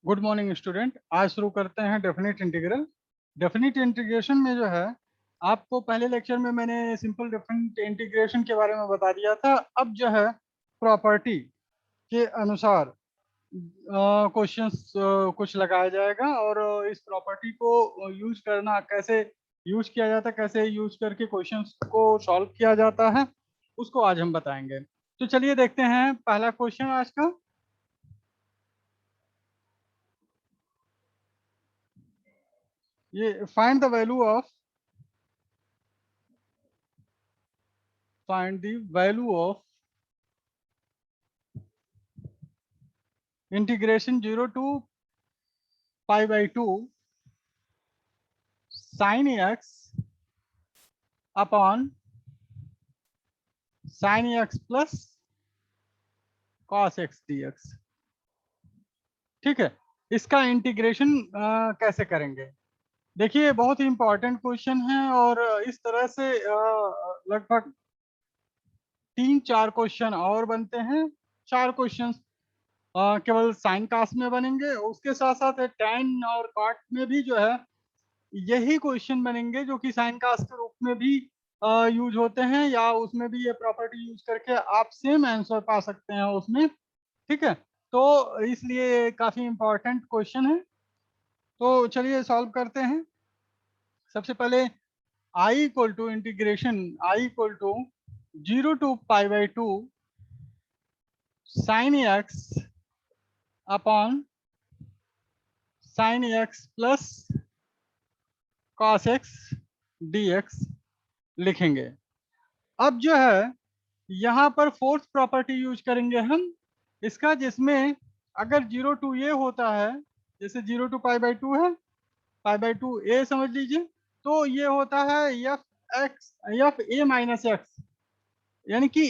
Good morning student. आज शुरू करते हैं डेफिनेट इंटीग्रल। डेफिनेट इंटीग्रेशन में जो है, आपको पहले लेक्चर में मैंने सिंपल डेफिनेट इंटीग्रेशन के बारे में बता दिया था। अब जो है प्रॉपर्टी के अनुसार क्वेश्चंस कुछ लगाया जाएगा और इस प्रॉपर्टी को यूज करना कैसे यूज किया जाता है, कैसे यूज करके क्वेश्चंस को सॉल्व किया जाता है, उसको आज हम बताएंगे। तो चलिए देखते हैं पहला क्वेश्चन आज का। ये find the value of find the value of integration 0 to pi by 2 sin x upon sin x plus cos x dx। ठीक है, इसका इंटीग्रेशन कैसे करेंगे? देखिए, बहुत ही इंपॉर्टेंट क्वेश्चन है और इस तरह से लगभग 3-4 क्वेश्चन और बनते हैं। 4 क्वेश्चन केवल साइन कास में बनेंगे, उसके साथ साथ tan और cot में भी जो है यही क्वेश्चन बनेंगे जो कि साइन कास्ट के रूप में भी यूज होते हैं, या उसमें भी ये प्रॉपर्टी यूज करके आप सेम आंसर पा सकते हैं उसमें। ठीक है, तो इसलिए काफी इंपॉर्टेंट क्वेश्चन है। तो चलिए सॉल्व करते हैं। सबसे पहले I equal to integration I equal to 0 to pi by 2 sin x upon sin x plus cos x dx लिखेंगे। अब जो है यहाँ पर फोर्थ प्रॉपर्टी यूज करेंगे हम इसका, जिसमें अगर 0 to a होता है, जैसे 0 to pi by 2 है, pi by 2 a समझ लीजिए, तो ये होता है F x f a minus x, यानी कि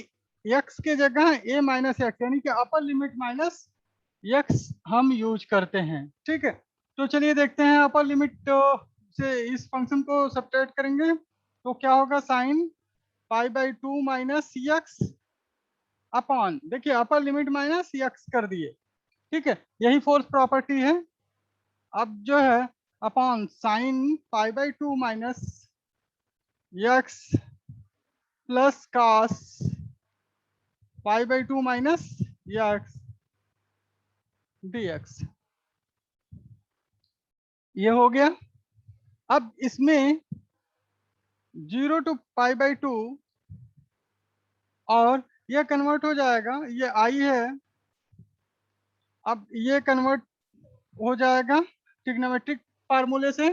x के जगह a माइनस एक्स, यानी कि अपर लिमिट माइनस x हम यूज करते हैं। ठीक है, तो चलिए देखते हैं अपर लिमिट से इस फंक्शन को सब्ट्रैक्ट करेंगे तो क्या होगा, sign pi by 2 minus x upon, देखिए अपर लिमिट माइनस एक्स कर दिए। ठीक है, यही फोर्थ प्रॉपर्टी है। अब जो है upon sine pi by 2 minus x plus cos pi by 2 minus x dx, ये हो गया। अब इसमें 0 to पाई बाई 2 और ये कन्वर्ट हो जाएगा, ये आई है, अब ये कन्वर्ट हो जाएगा ट्रिग्नोमेट्रिक फार्मूले से।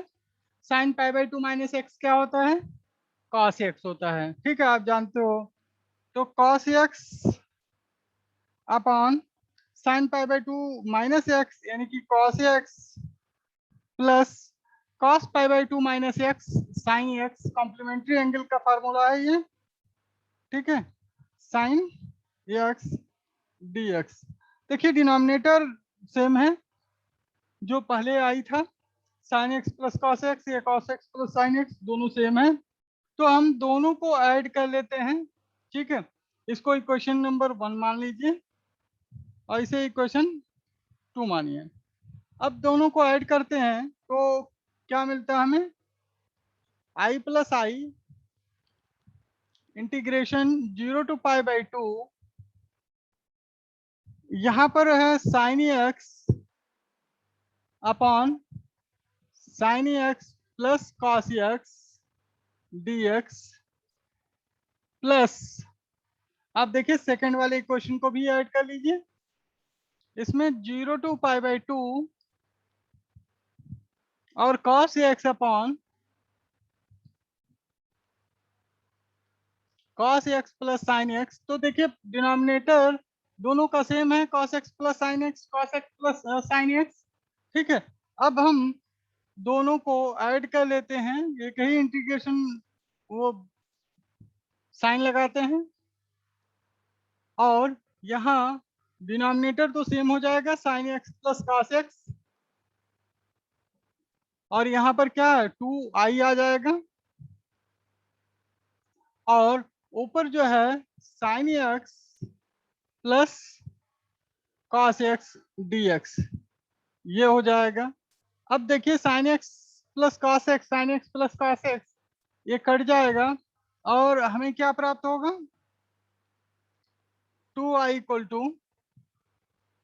Sign pi by 2 minus x क्या होता है, कॉस एक्स होता है। ठीक है, आप जानते हो। तो cos x upon sine pi by 2 minus x, यानी कि cos x plus cos pi by 2 minus x sine x, complementary angle का फार्मूला है ये। ठीक है, साइन एक्स डी एक्स। देखिए डिनोमिनेटर सेम है, जो पहले आई था sine x plus cos x, या cos x plus sine x, दोनों सेम है। तो हम दोनों को ऐड कर लेते हैं। ठीक है, इसको इक्वेशन नंबर 1 मान लीजिए और इसे इक्वेशन 2 मानिए। अब दोनों को ऐड करते हैं तो क्या मिलता है हमें, I plus I integration 0 to pi by 2, यहाँ पर है sine x upon sine x plus cos x dx plus, आप देखिए सेकंड वाले इक्वेशन को भी ऐड कर लीजिए। इसमें 0 to पाई बाई 2 और cos x upon cos x plus sign x। तो देखिए डिनोमिनेटर दोनों का सेम है, cos x plus sign x, cos x plus sign x। ठीक है, अब हम दोनों को ऐड कर लेते हैं, एक ही इंटीग्रेशन, वो साइन लगाते हैं और यहाँ डिनोमिनेटर तो सेम हो जाएगा, sine x plus cos x, और यहाँ पर क्या है 2i आ जाएगा, और ऊपर जो है sine x plus cos x dx। ये हो जाएगा। अब देखिए sine x plus cos x, sine x plus cos x ये कट जाएगा और हमें क्या प्राप्त होगा, 2i equal to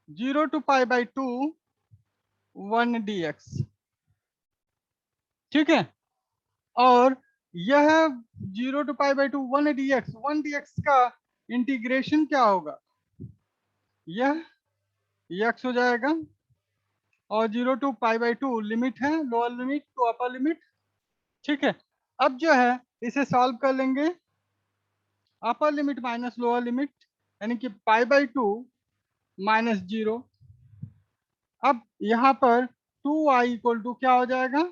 0 to pi by 2 1 dx। ठीक है, और यह 0 टू पाई बाई 2 1 dx का इंटीग्रेशन क्या होगा, यह x हो जाएगा और 0 टू पाई बाई 2 लिमिट है, lower limit to upper limit. ठीक है, अब जो है इसे सॉल्व कर लेंगे, upper limit minus lower limit यानी कि पाई बाई 2 माइनस 0। अब यहाँ पर 2i इक्वल टू क्या हो जाएगा,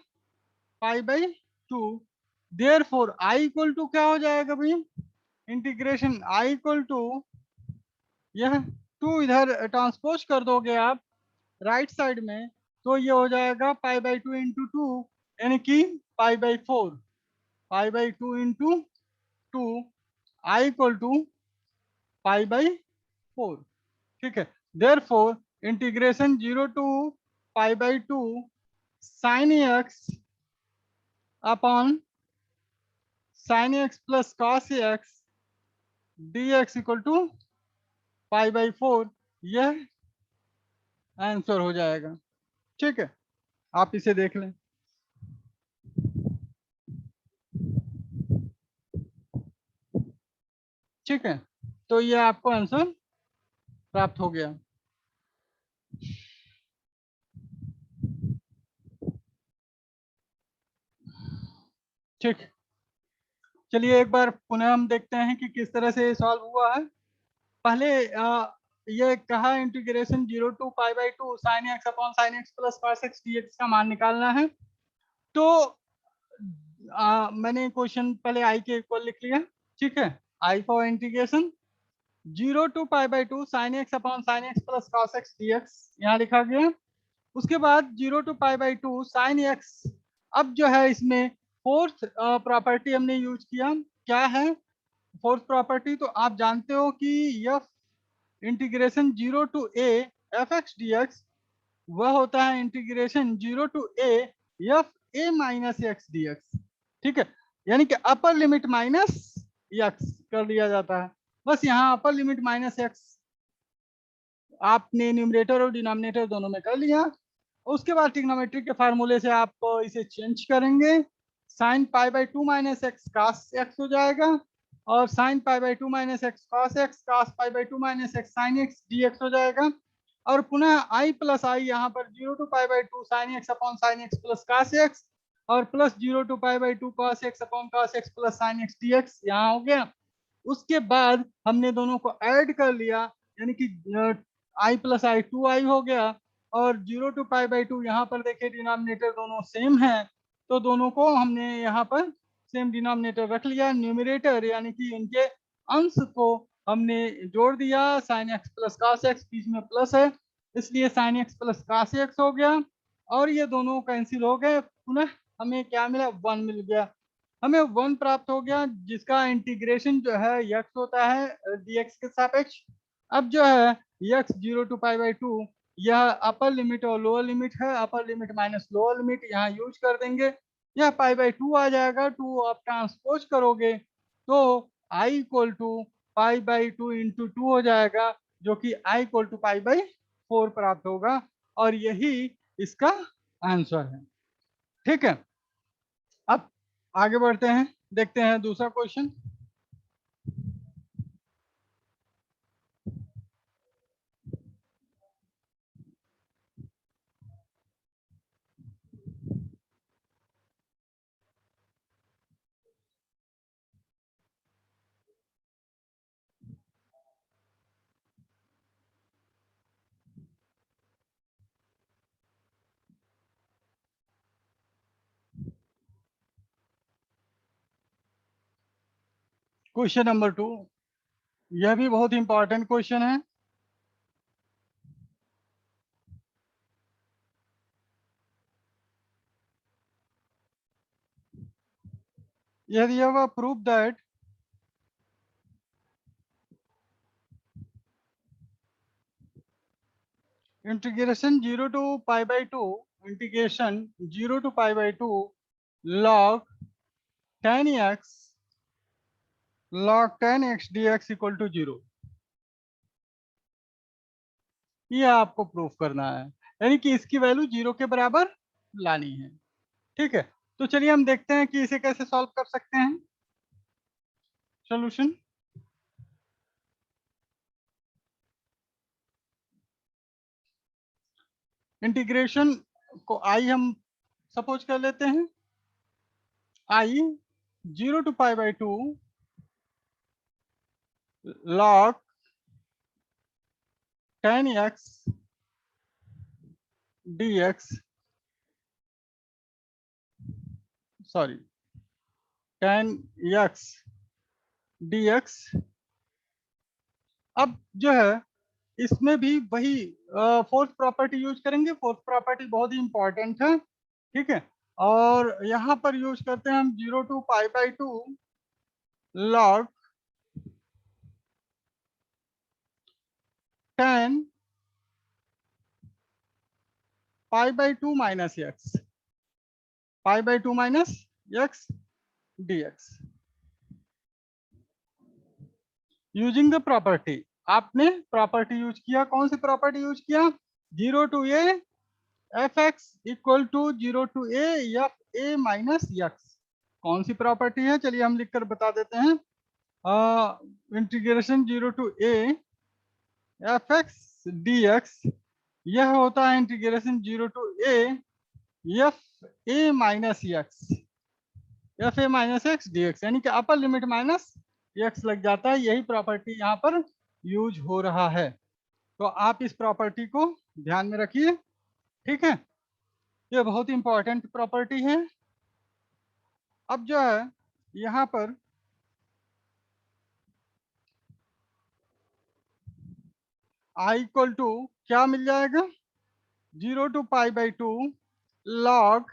pi by 2। Therefore I equal to क्या हो जाएगा भाई, इंटीग्रेशन आई इक्वल टू यह 2 इधर ट्रांसपोज कर दोगे आप राइट साइड में, तो ये हो जाएगा पाई बाई 2 इंटू 2 यानी कि pi by 4, pi by 2 into 2 I equal to pi by 4। ठीक है, therefore integration 0 to pi by 2 sine x upon sine x plus cos x d x equal to pi by 4, यह answer हो जाएगा। ठीक है, आप इसे देख लें। ठीक है, तो ये आपको आंसर प्राप्त हो गया। ठीक, चलिए एक बार पुनः हम देखते हैं कि किस तरह से सॉल्व हुआ है। पहले ये कहा integration 0 to pi by 2 sine x upon sine x plus cos x dx का मान निकालना है। तो मैंने क्वेश्चन पहले आई के इक्वल लिख लिया। ठीक है, I for integration 0 to pi by 2 sine x upon sine x plus cos x dx यहाँ लिखा गया। उसके बाद 0 to pi by 2 sine x. अब जो है इसमें फोर्थ प्रॉपर्टी हमने यूज किया, क्या है फोर्थ प्रॉपर्टी, तो आप जानते हो कि f integration 0 to a f x d x वह होता है integration 0 to a f a minus x d x. ठीक है, यानी कि अपर लिमिट माइनस एक्स कर दिया जाता है। बस यहाँ अपर लिमिट माइनस एक्स आपने न्यूमरेटर और डिनोमिनेटर दोनों में कर लिया। उसके बाद ट्रिग्नोमेट्री के फार्मूले से आप इसे चेंज करेंगे, sine pi by 2 minus x cos x हो जाएगा और sine pi by 2 minus x cos pi by 2 minus x sine x d x हो जाएगा। और पुनः आई प्लस आई यहाँ पर 0 to pi by 2 sine x upon sine x plus cos x और plus 0 to pi by 2 cos x upon cos x plus sine x d x यहाँ हो गया। उसके बाद हमने दोनों को ऐड कर लिया, यानी कि आई प्लस आई 2i हो गया और 0 टू पाई बाई 2 यहाँ पर देखिए डिनोमिनेटर दोनों सेम है, तो दोनों को हमने यहाँ पर सेम डिनोमिनेटर रख लिया। न्यूमरेटर यानी कि इनके अंश को हमने जोड़ दिया, sine x plus cos x बीच में प्लस है इसलिए sine x plus cos x हो गया और ये दोनों कैंसिल हो गए, पुनः हमें क्या मिला, 1 मिल गया। हमें 1 प्राप्त हो गया जिसका इंटीग्रेशन जो है यक्स होता है dx के सापेक्ष। अब जो है यक्स 0 टू पाई बाई 2 यह अपर लिमिट और लोअर लिमिट है, अपर लिमिट माइनस लोअर लिमिट यहाँ यूज कर देंगे, यह पाई बाई 2 आ जाएगा। 2 आप ट्रांसपोज करोगे तो i equal to pi by 2 into 2 हो जाएगा, जो कि i equal to pi by 4 प्राप्त होगा और यही इसका आंसर है। ठीक है, अब आगे बढ़ते हैं, देखते हैं दूसरा क्वेश्चन। क्वेश्चन नंबर 2, यह भी बहुत इंपॉर्टेंट क्वेश्चन है। यह दिया हुआ prove that integration 0 to pi by 2, integration 0 to pi by 2 log 10x log 10x dx equal to 0। ये आपको प्रूफ करना है, यानी कि इसकी वैल्यू 0 के बराबर लानी है। ठीक है, तो चलिए हम देखते हैं कि इसे कैसे सॉल्व कर सकते हैं। सॉल्यूशन, इंटीग्रेशन को आई हम सपोज कर लेते हैं, I 0 to pi by 2 log 10x dx, sorry 10x dx। अब जो है इसमें भी वही फोर्थ प्रॉपर्टी यूज करेंगे। फोर्थ प्रॉपर्टी बहुत ही इंपॉर्टेंट है, ठीक है। और यहाँ पर यूज करते हैं हम 0 to pi by 2 log 10 pi by 2 minus x, pi by 2 minus x dx using the property. आपने प्रॉपर्टी यूज किया, कौन सी प्रॉपर्टी यूज किया? 0 to a f x equal to 0 to a f a minus x. कौन सी property है, चलिए हम लिखकर बता देते हैं। Integration 0 to a f x d x, यह होता है integration 0 to a f a minus x, f a minus x d x, यानी कि अपर लिमिट माइनस एक्स लग जाता है। यही प्रॉपर्टी यहाँ पर यूज हो रहा है, तो आप इस प्रॉपर्टी को ध्यान में रखिए, ठीक है। ये बहुत इंपॉर्टेंट प्रॉपर्टी है। अब जो है यहाँ पर आई इक्वल टू क्या मिल जाएगा? 0 to pi by 2 log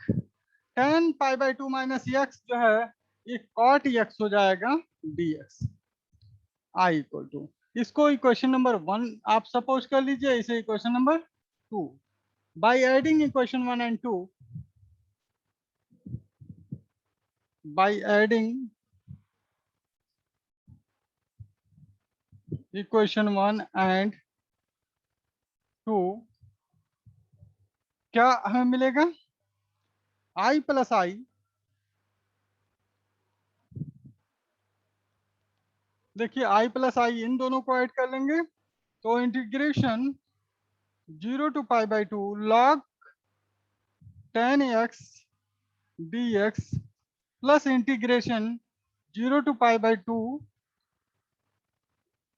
10 pi by 2 minus x जो है ये कॉट एक्स हो जाएगा dx। आई इक्वल टू, इसको इक्वेशन नंबर 1 आप सपोज कर लीजिए, इसे equation number 2। By adding equation 1 and 2, by adding equation 1 and 2 क्या हमें मिलेगा? आई प्लस आई, देखिए आई प्लस आई इन दोनों को ऐड कर लेंगे तो integration 0 to pi by 2 log 10x dx plus integration 0 to pi by 2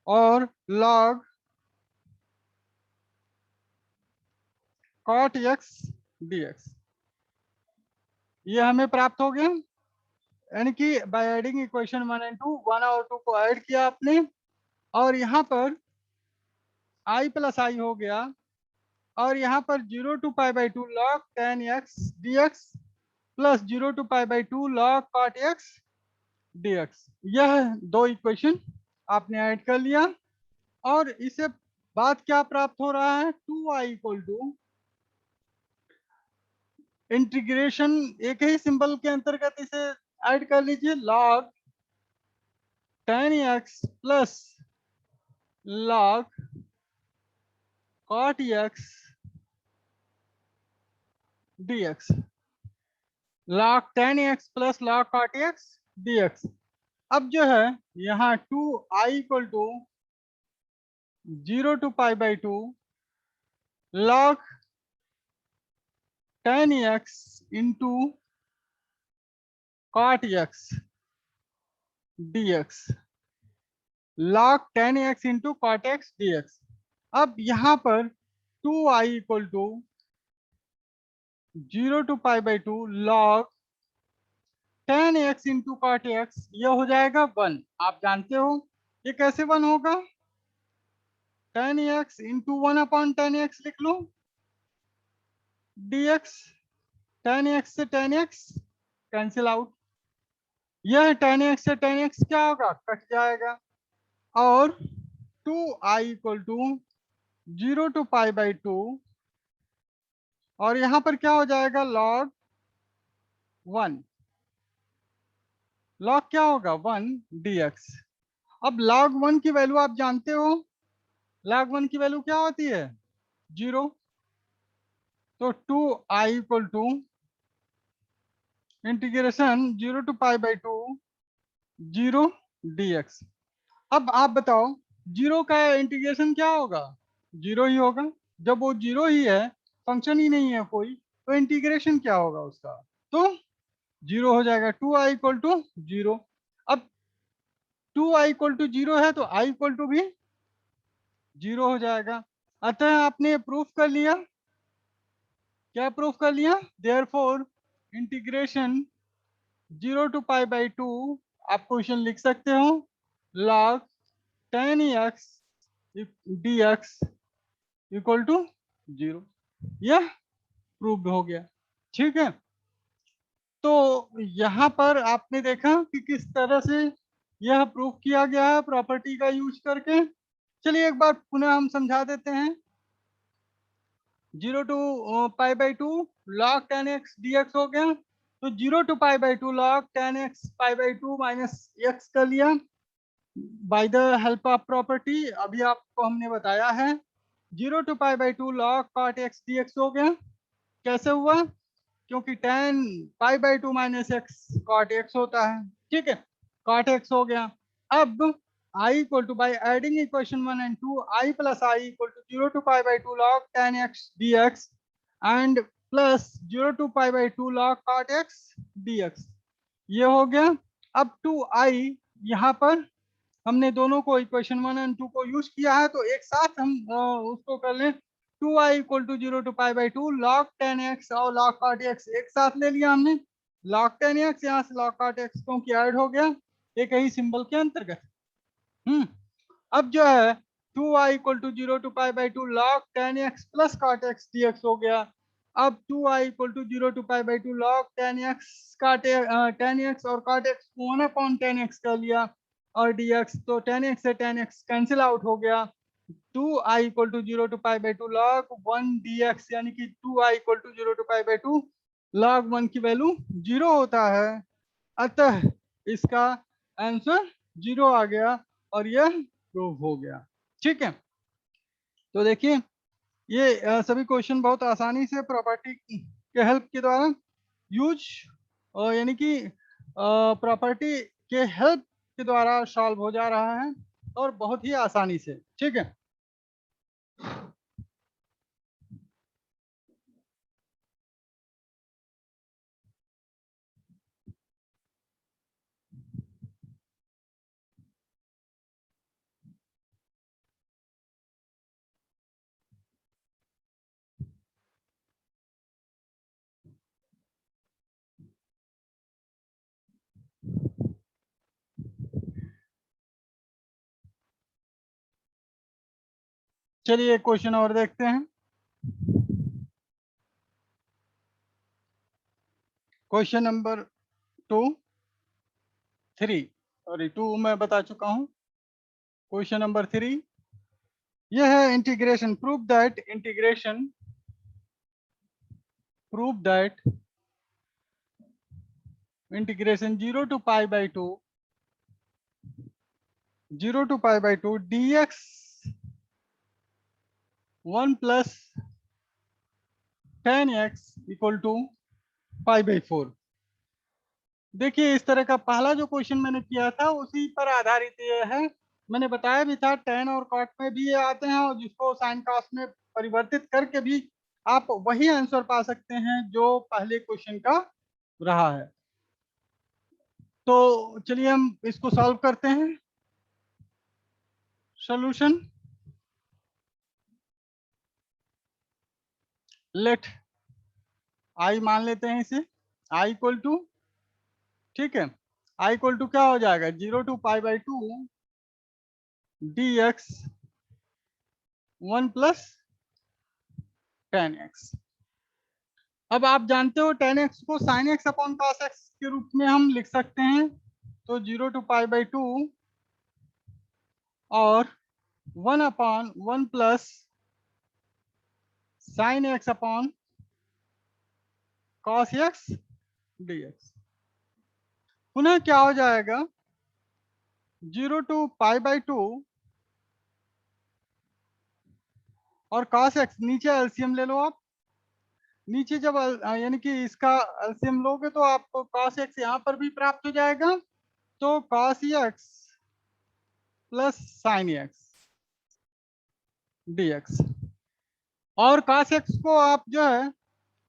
और log cot x dx, ये हमें प्राप्त हो गया। यानी कि बाय एडिंग इक्वेशन 1 एंड 2, 1 और 2 को ऐड किया आपने, और यहाँ पर आई प्लस आई हो गया, और यहाँ पर 0 to pi by 2 log 10x dx plus 0 to pi by 2 log cot x dx, यह दो इक्वेशन आपने ऐड कर लिया। और इसे बाद क्या प्राप्त हो रहा है? 2i इक्वल टू इंटीग्रेशन, एक ही सिंबल के अंतर्गत इसे ऐड कर लीजिए, log 10x प्लस log cot x dx, log 10x प्लस log cot x dx। अब जो है यहाँ 2i equal to 0 to pi by 2 log 10x into cot x dx, log 10x into cot x dx। अब यहाँ पर 2i equal to 0 to pi by 2 log 10x into cot x, यह हो जाएगा 1। आप जानते हो ये कैसे 1 होगा? 10x इंटू 1 अपॉन 10x लिख लो dx, 10x से 10x कैंसिल आउट, यह 10x से 10x क्या होगा? कट जाएगा, और 2i equal to 0 to pi by 2, और यहाँ पर क्या हो जाएगा log 1, log क्या होगा 1 dx। अब log 1 की वैल्यू आप जानते हो, log 1 की वैल्यू क्या होती है 0। तो 2i equal to integration 0 to pi by 2 0 dx। अब आप बताओ जीरो का इंटीग्रेशन क्या होगा, जीरो ही होगा। जब वो जीरो ही है, फंक्शन ही नहीं है कोई, तो इंटीग्रेशन क्या होगा उसका, तो जीरो हो जाएगा। 2i equal to zero. अब 2i इक्वल टू जीरो है तो i इक्वल टू भी जीरो हो जाएगा। अतः आपने प्रूफ कर लिया। क्या प्रूफ कर लिया, therefore integration 0 to pi by 2, आप क्वेश्चन लिख सकते हो log 10x dx equal to zero. यह प्रूव हो गया। ठीक है, तो यहाँ पर आपने देखा कि किस तरह से यह प्रूव किया गया है प्रॉपर्टी का यूज करके। चलिए एक बार पुनः हम समझा देते हैं। 0 to pi by 2 log 10x dx हो गया। तो 0 to pi by 2 log 10x pi by 2 minus x कर लिया by the help of property. अभी आपको हमने बताया है 0 to pi by 2 log cot x dx हो गया। कैसे हुआ, क्योंकि tan pi by 2 minus x cot x होता है। ठीक है, कॉट एक्स हो गया। अब i equal to by adding equation 1 and 2 i plus i equal to 0 to pi by 2 log tan x dx and plus 0 to pi by 2 log cot x dx, ये हो गया। अब 2i, यहाँ पर हमने दोनों को इक्वेशन 1 एंड 2 को यूज किया है, तो एक साथ हम उसको कर लें। 2i equal to 0 to pi by 2 log 10x और log cot x एक साथ ले लिया हमने। log 10x यहाँ से log cot x क्योंकि ऐड हो गया एक ही सिंबल के अंतर्गत। अब जो है 2i equal to 0 to pi by 2 log 10x plus cot x dx हो गया। अब 2i equal to 0 to pi by 2 log 10x और cot x को 1 अपॉन 10x कर लिया और dx, तो 10x से 10x कैंसिल आउट हो गया। 2i equal to 0 to pi by 2 log 1 dx, यानी कि 2i equal to 0 to pi by 2 log 1 की वैल्यू 0 होता है। अतः इसका आंसर 0 आ गया और यह प्रूव हो गया। ठीक है, तो देखिए ये सभी क्वेश्चन बहुत आसानी से प्रॉपर्टी के हेल्प के द्वारा यूज, यानी कि प्रॉपर्टी के हेल्प के द्वारा सॉल्व हो जा रहा है और बहुत ही आसानी से। ठीक है, चलिए एक क्वेश्चन और देखते हैं। क्वेश्चन नंबर 2 मैं बता चुका हूं। क्वेश्चन नंबर 3 यह है integration prove that integration 0 to pi by 2 dx 1 plus 10x equal to pi by 4। देखिए इस तरह का पहला जो क्वेश्चन मैंने किया था उसी पर आधारित ये है। मैंने बताया भी था tan और cot में भी ये आते हैं, और जिसको sin cos में परिवर्तित करके भी आप वही आंसर पा सकते हैं जो पहले क्वेश्चन का रहा है। तो चलिए हम इसको सॉल्व करते हैं। सॉल्यूशन, लेट i मान लेते हैं इसे, i इक्वल टू, ठीक है, i इक्वल टू क्या हो जाएगा 0 to pi by 2 dx 1 plus 10x। अब आप जानते हो 10x को sin x upon cos x के रूप में हम लिख सकते हैं। तो 0 टू पाई बाई 2 और 1 upon 1 plus sine x upon cos x dx। पुनः क्या हो जाएगा, 0 to π/2 और cos x, नीचे एलसीएम ले लो आप। नीचे जब यानी कि इसका एलसीएम लोगे तो आपको cos x यहाँ पर भी प्राप्त हो जाएगा, तो cos x plus sine x dx। और cos x को आप जो है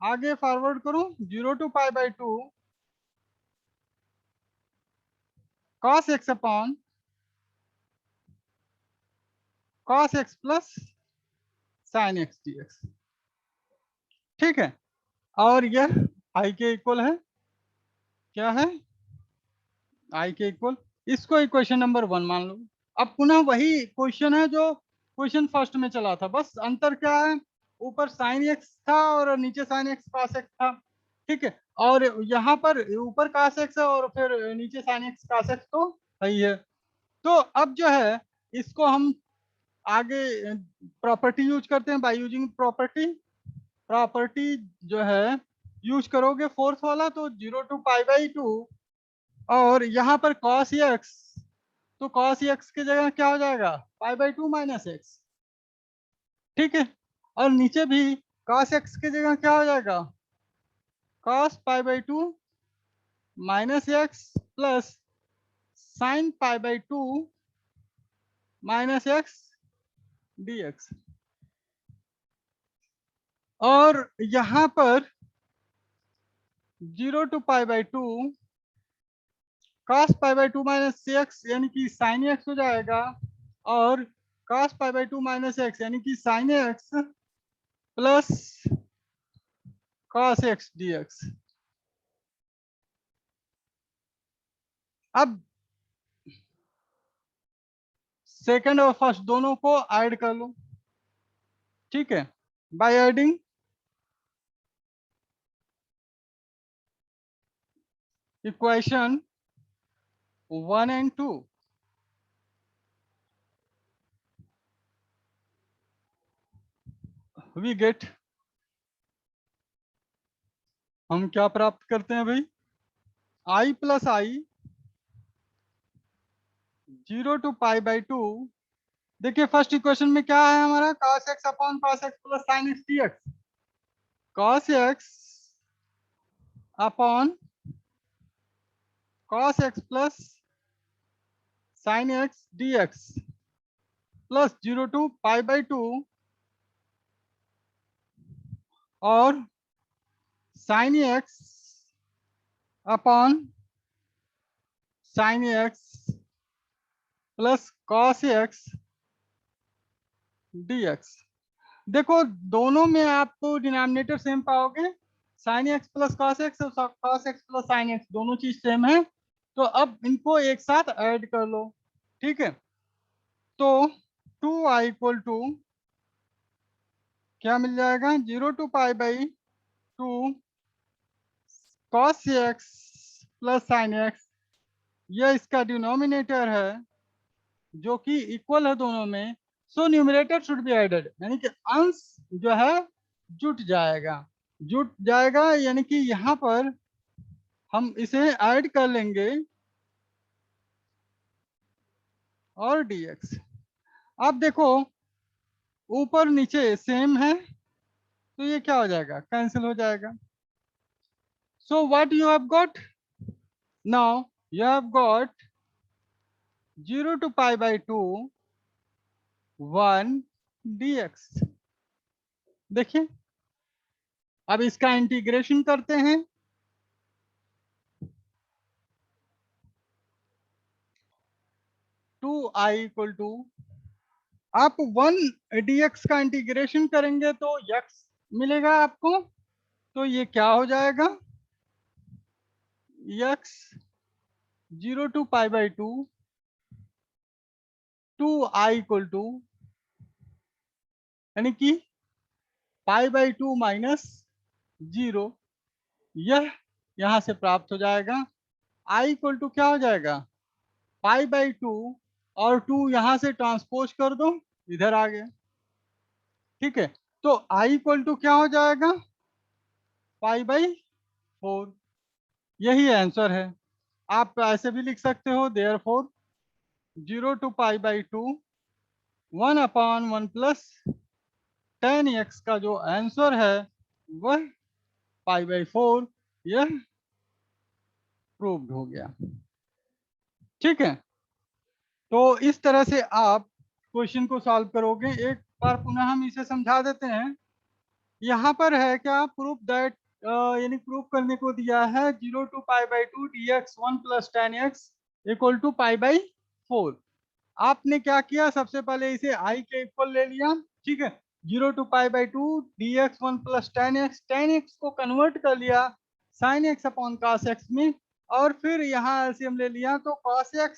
आगे फॉरवर्ड करो, 0 to π/2 cos x upon cos x plus sine x dx। ठीक है, और यह i के इक्वल है, क्या है, i के इक्वल, इसको इक्वेशन नंबर 1 मान लो। अब पुनः वही क्वेश्चन है जो क्वेश्चन फर्स्ट में चला था, बस अंतर क्या है, ऊपर साइन एक्स था और नीचे साइन एक्स कॉस एक्स था। ठीक है, और यहाँ पर ऊपर कॉस एक्स है और फिर नीचे साइन एक्स कॉस एक्स, तो सही है। तो अब जो है इसको हम आगे प्रॉपर्टी यूज करते हैं, बाय यूजिंग प्रॉपर्टी जो है यूज करोगे फोर्थ वाला, तो 0 to π/2 और यहाँ पर cos x, तो cos x की जगह क्या हो जाएगा, π/2 माइनस एक्स। ठीक है, और नीचे भी cos x की जगह क्या हो जाएगा, cos π/2 minus x plus sine π/2 minus x dx। और यहाँ पर 0 to π/2 cos π/2 माइनस एक्स यानी कि साइन एक्स हो जाएगा, और cos π/2 माइनस एक्स यानी कि sine x plus cos x dx। अब सेकंड और फर्स्ट दोनों को ऐड कर लो। ठीक है, by adding equation 1 and 2, we get, हम क्या प्राप्त करते हैं भाई, i प्लस आई 0 to π/2। देखिए फर्स्ट इक्वेशन में क्या है हमारा, cos x upon cos x plus sin x dx। cos x upon cos x plus sin x dx plus 0 to π/2 और sin x upon sin x plus cos x dx। देखो दोनों में आपको denominator same पाओगे, sin x plus cos x और cos x plus sin x दोनों चीज same है, तो अब इनको एक साथ ऐड कर लो। ठीक है, तो 2i इक्वल टू क्या मिल जाएगा, 0 to π/2 cos x plus sin x, यह इसका डिनोमिनेटर है जो कि इक्वल है दोनों में, so numerator should be added, यानी कि अंश जो है जुट जाएगा यानी कि यहाँ पर हम इसे ऐड कर लेंगे और dx। अब देखो ऊपर नीचे सेम है, तो ये क्या हो जाएगा, कैंसिल हो जाएगा। So what you have got, now you have got 0 to π/2 1 dx। देखिए अब इसका इंटीग्रेशन करते हैं, टू आई इक्वल टू, आप 1 dx का इंटीग्रेशन करेंगे तो x मिलेगा आपको, तो ये क्या हो जाएगा, x 0 to π/2 2i equal to, यानी कि π/2 माइनस 0, यह यहां से प्राप्त हो जाएगा। i इक्वल टू क्या हो जाएगा, π/2 और 2 यहां से ट्रांसपोज कर दो, इधर आ गया। ठीक है, तो आई इक्वल टू क्या हो जाएगा, π/4। यही आंसर है। आप ऐसे भी लिख सकते हो, देयरफॉर 0 to π/2 1/1 + tan x का जो आंसर है वह π/4। यह प्रूव्ड हो गया। ठीक है, तो इस तरह से आप क्वेश्चन को सॉल्व करोगे। एक बार पुनः हम इसे समझा देते हैं। यहाँ पर है क्या, प्रूफ दैट, यानी प्रूफ करने को दिया है 0 to π/2 dx 1 + tan x = π/4। आपने क्या किया, सबसे पहले इसे i के इक्वल ले लिया। ठीक है, 0 to π/2 dx 1 + tan x को कन्वर्ट कर लिया sin x upon cos x में, और फिर यहाँ एलसीएम ले लिया तो cos x,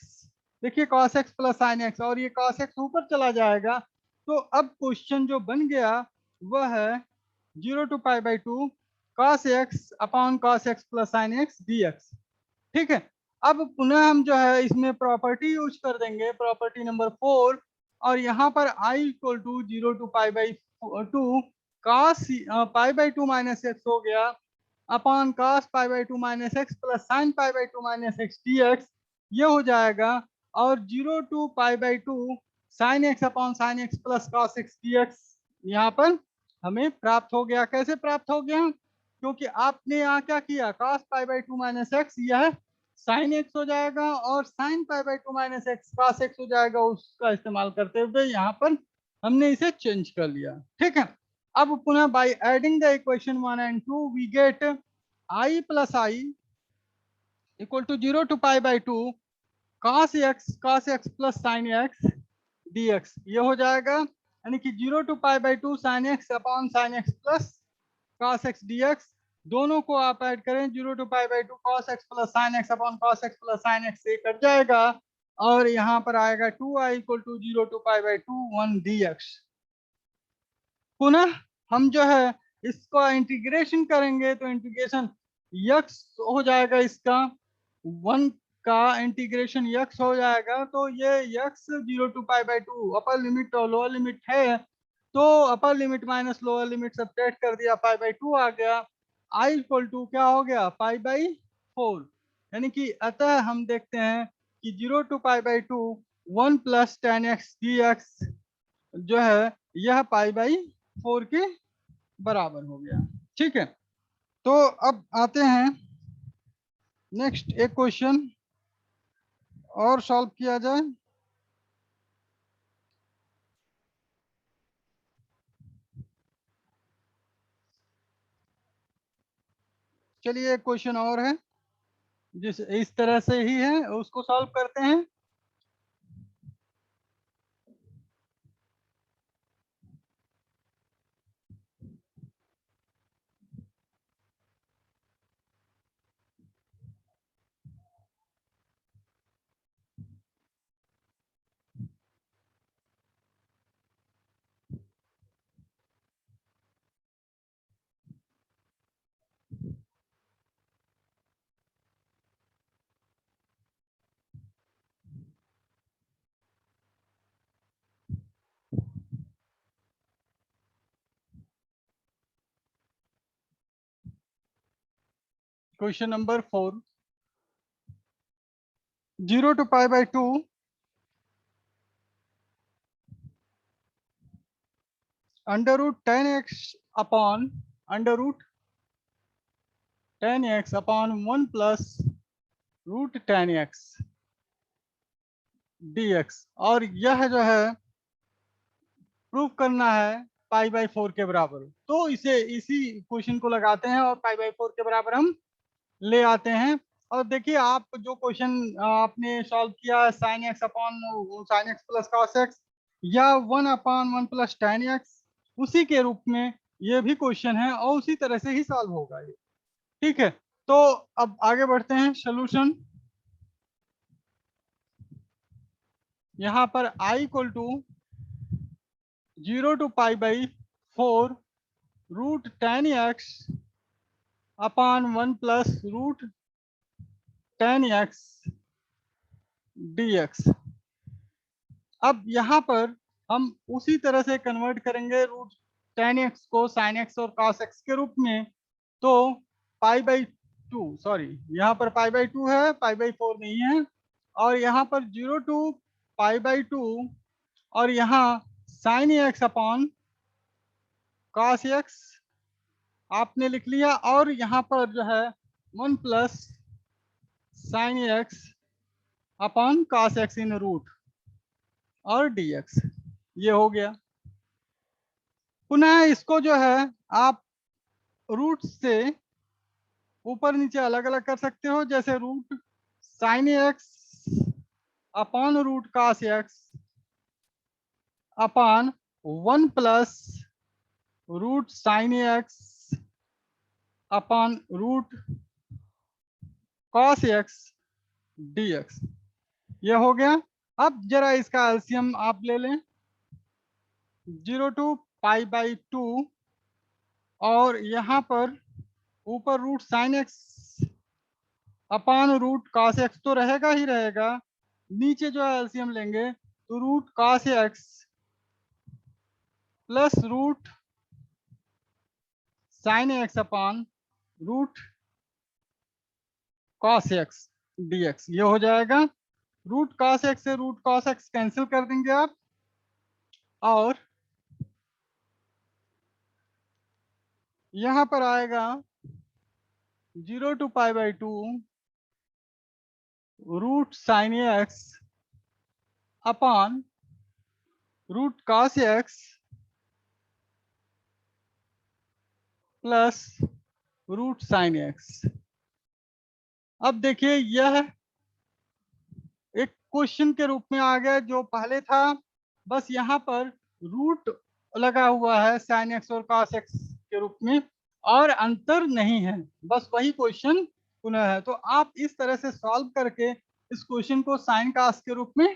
देखिए cos x + sin x, और ये cos x ऊपर चला जाएगा। तो अब क्वेश्चन जो बन गया वह है 0 to π/2 cos x upon cos x + sin x dx। ठीक है, अब पुनः हम जो है इसमें प्रॉपर्टी यूज कर देंगे, प्रॉपर्टी नंबर 4, और यहाँ पर i = 0 to π/2 cos π/2 - x हो गया upon cos π/2 - x + sin π/2 - x dx, ये हो जाएगा। और 0 to π/2 sin x upon sin x + cos x dx यहाँ पर हमें प्राप्त हो गया। कैसे प्राप्त हो गया, क्योंकि आपने यहाँ क्या किया, cos π/2 - x, यह sin x हो जाएगा, और sin π/2 - x cos x हो जाएगा। उसका इस्तेमाल करते हुए यहाँ पर हमने इसे चेंज कर लिया। ठीक है, अब पुनः by adding the equation 1 and 2 we get i + i = 0 to π/2 cos x + sin x dx, ये हो जाएगा। यानी कि 0 to π/2 sin x upon sin x + cos x dx, दोनों को आप ऐड करें, 0 to π/2 cos x + sin x upon cos x + sin x से कट जाएगा, और यहाँ पर आएगा 2i = 0 to π/2 1 dx। पुनः हम जो है इसका इंटीग्रेशन करेंगे तो इंटीग्रेशन x हो जाएगा, इसका 1 का इंटीग्रेशन x हो जाएगा। तो ये x 0 to π/2 अपर लिमिट और लोअर लिमिट है, तो अपर limit minus lower limit subtract कर दिया, π/2 आ गया। i = क्या हो गया, π/4। यानी कि अतः हम देखते हैं कि 0 to π/2 1 + tan x dx जो है यह π/4 के बराबर हो गया। ठीक है, तो अब आते हैं नेक्स्ट, एक क्वेश्चन और सॉल्व किया जाए। चलिए एक क्वेश्चन और है जिस इस तरह से ही है, उसको सॉल्व करते हैं। Question number 4, 0 to π/2 √tan x upon √tan x upon 1 + √tan x dx, और यह जो है प्रूफ करना है π/4 के बराबर। तो इसे इसी क्वेश्चन को लगाते हैं और π/4 के बराबर हम ले आते हैं। और देखिए, आप जो क्वेश्चन आपने सॉल्व किया sin x upon sin x + cos x या 1/1 + tan x, उसी के रूप में ये भी क्वेश्चन है और उसी तरह से ही सॉल्व होगा ये। ठीक है, तो अब आगे बढ़ते हैं सोल्यूशन। यहाँ पर i = 0 to π/4 √tan x upon 1 + √tan x dx। अब यहाँ पर हम उसी तरह से कन्वर्ट करेंगे tan x को sin x और cos x के रूप में, तो π/2, सॉरी यहाँ पर π/2 है, π/4 नहीं है, और यहाँ पर 0 to π/2, और यहाँ sin x upon cos x आपने लिख लिया, और यहाँ पर जो है 1 plus sin x upon cos x इन रूट और dx, ये हो गया। पुनः इसको जो है आप रूट से ऊपर नीचे अलग अलग कर सकते हो, जैसे root sin x upon root cos x upon 1 plus root sin x upon root cos x dx, ये हो गया। अब जरा इसका एलसीएम आप ले लें, 0 to π/2, और यहाँ पर ऊपर root sin x upon root cos x तो रहेगा ही रहेगा, नीचे जो है एलसीएम लेंगे तो root cos x plus root sin x upon root cos x dx, ये हो जाएगा। रूट cos x से रूट cos x कैंसिल कर देंगे आप, और यहाँ पर आएगा 0 to π/2 root sin x upon root cos x plus root sin x। अब देखिए यह एक क्वेश्चन के रूप में आ गया, जो पहले था बस यहाँ पर रूट लगा हुआ है sin x और cos x के रूप में, और अंतर नहीं है, बस वही क्वेश्चन पुनः है। तो आप इस तरह से सॉल्व करके इस क्वेश्चन को sin cos के रूप में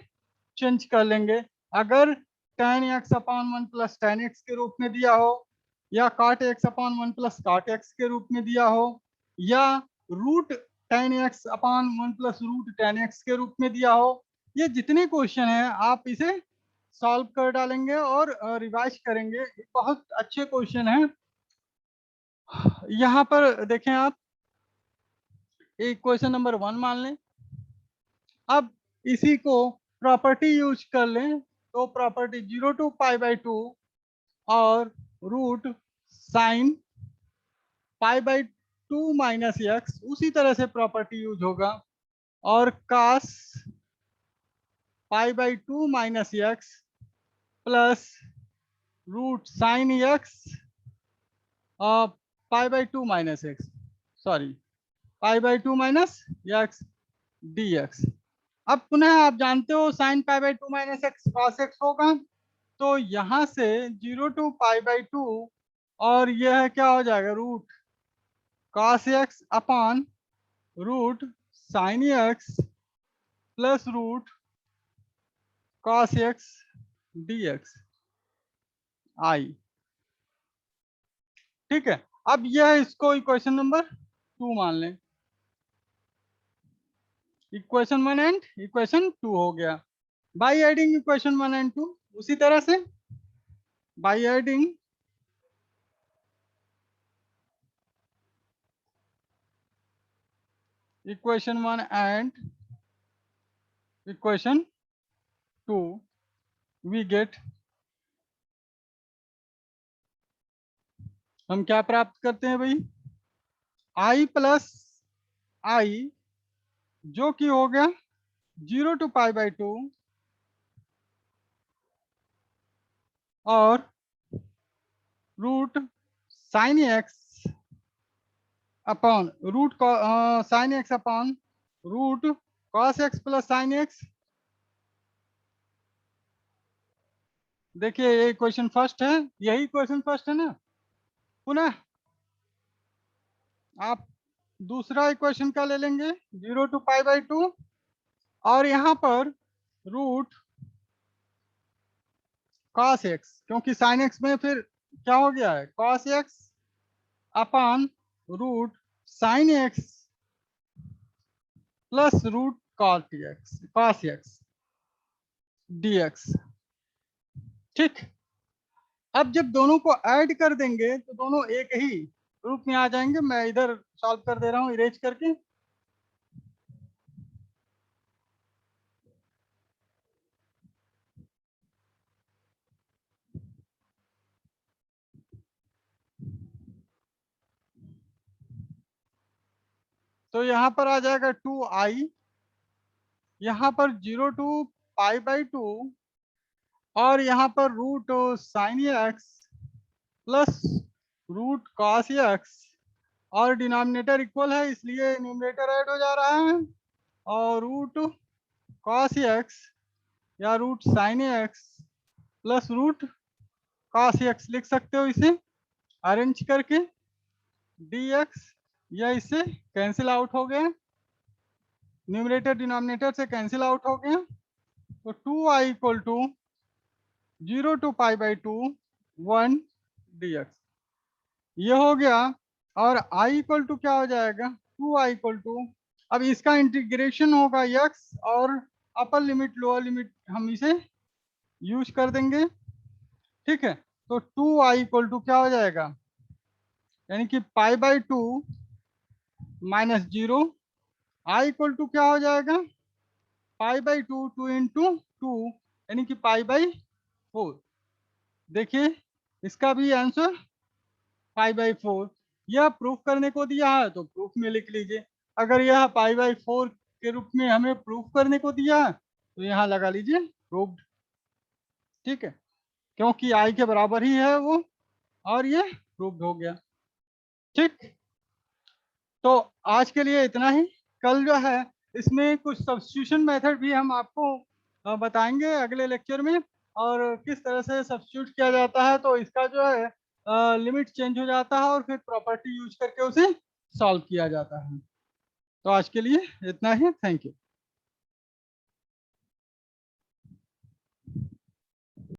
चेंज कर लेंगे। अगर tan x upon 1 plus tan x के रूप में दिया हो, या cot x upon 1 plus cot x के रूप में दिया हो, या root tan x upon 1 plus root tan x के रूप में दिया हो, ये जितने क्वेश्चन हैं आप इसे सॉल्व कर डालेंगे और रिवाइज करेंगे। ये बहुत अच्छे क्वेश्चन हैं। यहाँ पर देखें आप, एक क्वेश्चन नंबर 1 मान लें। अब इसी को प्रॉपर्टी यूज कर लें, तो प्रॉपर्टी 0 to π/2 और रूट साइन π/2 माइनस x, उसी तरह से प्रॉपर्टी यूज होगा, और cos π/2 minus x plus root sine x π/2 minus x, sorry π/2 minus x dx। अब पुनः आप जानते हो sine π/2 minus x cos x होगा, तो यहाँ से 0 to π/2, और यह क्या हो जाएगा, root cos x upon root sine x plus root cos x dx I. ठीक है, अब यह इसको इक्वेशन नंबर 2 मान लें। इक्वेशन 1 एंड इक्वेशन 2 हो गया। बाय एडिंग इक्वेशन 1 एंड 2, उसी तरह से by adding equation 1 and equation 2 we get, हम क्या प्राप्त करते हैं भाई, i प्लस आई, जो कि हो गया 0 to π/2 और root sine x upon root sine x upon root cos x plus sine x. देखिए ये क्वेश्चन फर्स्ट है, यही क्वेश्चन फर्स्ट है ना। पुनः आप दूसरा इक्वेशन का ले लेंगे 0 to π/2, और यहाँ पर रूट cos x, क्योंकि sin x में फिर क्या हो गया है, cos x upon root sin x plus root cos x dx। ठीक, अब जब दोनों को ऐड कर देंगे तो दोनों एक ही रूप में आ जाएंगे। मैं इधर सॉल्व कर दे रहा हूँ इरेज करके। तो यहाँ पर आ जाएगा 2i, यहाँ पर 0 to π/2, और यहाँ पर root sine x plus root cos x, और डिनोमिनेटर इक्वल है इसलिए न्यूमरेटर ऐड हो जा रहा है, और रूट कॉस एक्स या root sine x plus root cos x लिख सकते हो इसे अरेंज करके dx। यह इससे कैंसिल आउट हो गया, न्यूमरेटर डिनोमिनेटर से कैंसिल आउट हो गया। तो 2i equal to 0 to π/2 1 dx ये हो गया। और i इक्वल टू क्या हो जाएगा, 2i इक्वल टू, अब इसका इंटीग्रेशन होगा x और अपर लिमिट लोअर लिमिट हम इसे यूज कर देंगे, ठीक है। तो 2i इक्वल टू क्या हो जाएगा, यानी कि π/2 -0, i इक्वल टू क्या हो जाएगा, π/2 2 इंटू 2 यानी कि π/4। देखिए इसका भी आंसर π/4। यह प्रूफ करने को दिया है तो प्रूफ में लिख लीजिए। अगर यह π/4 के रूप में हमें प्रूफ करने को दिया है तो यहाँ लगा लीजिए प्रूफ्ड, ठीक है, क्योंकि i के बराबर ही है वो, और ये प्रूफ्ड हो गया, ठीक। तो आज के लिए इतना ही। कल जो है इसमें कुछ सब्स्टिट्यूशन मेथड भी हम आपको बताएंगे अगले लेक्चर में, और किस तरह से सब्स्टिट्यूट किया जाता है, तो इसका जो है लिमिट चेंज हो जाता है और फिर प्रॉपर्टी यूज करके उसे सॉल्व किया जाता है। तो आज के लिए इतना ही, थैंक यू।